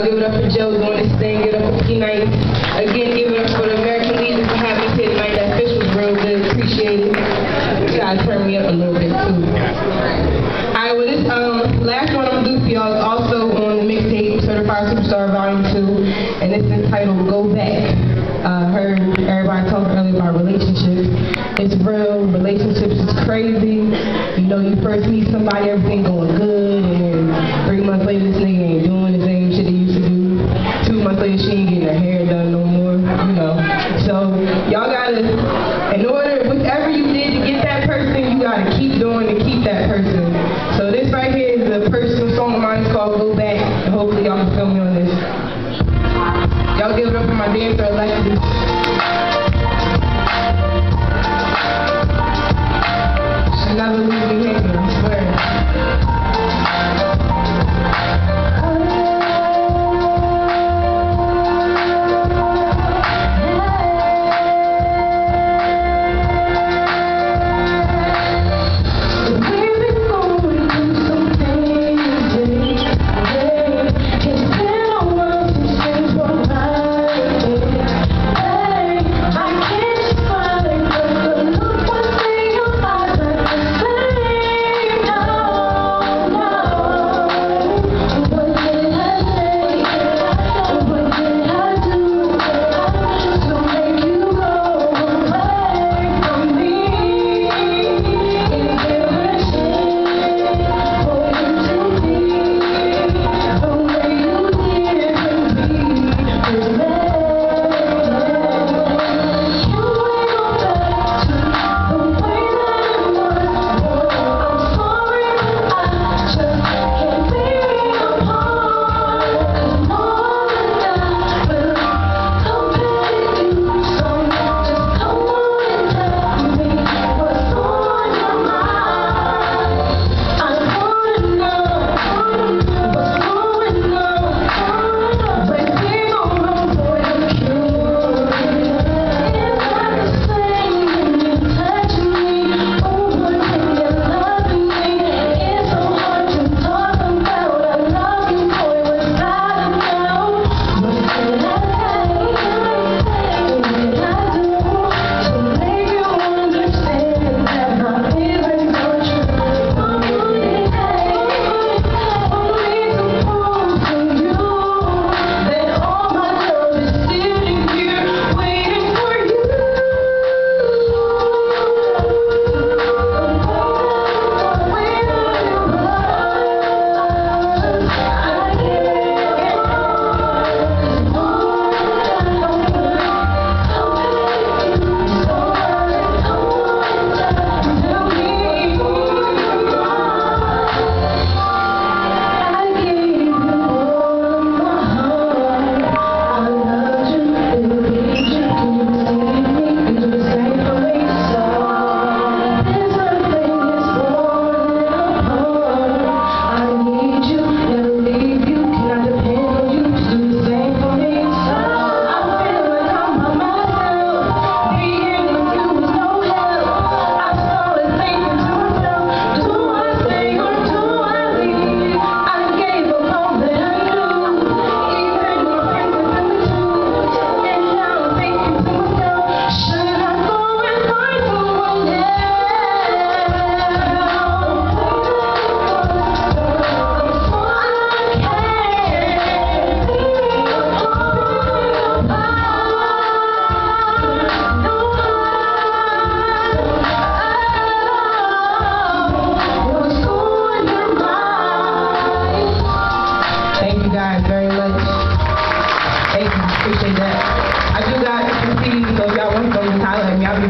Give it up for Joe doing his thing. Give it up for P90. Again, give it up for the American Legion for having me here tonight. That fish was real good. Appreciate it. You gotta turn me up a little bit too. Alright, well this last one I'm gonna do for y'all is also on the mixtape Certified Superstar Volume 2, and it's entitled Go Back. Heard everybody talk earlier about relationships. It's real. Relationships is crazy. You know, you first meet somebody, everything going good, and 3 months later this nigga ain't doing the same shit he used to do. 2 months later she ain't getting her hair done no more, you know. So y'all gotta, in order, whatever you did to get that person, you gotta keep doing to keep that person. So this right here is a personal song of mine. It's called Go Back, and hopefully y'all can feel me on this. Y'all give it up for my dancer, Alexis. She'll never leave me hanging, I swear. Very much. Thank you. Appreciate that. I do got some CDs, so if y'all want them, just holler at me. I'll be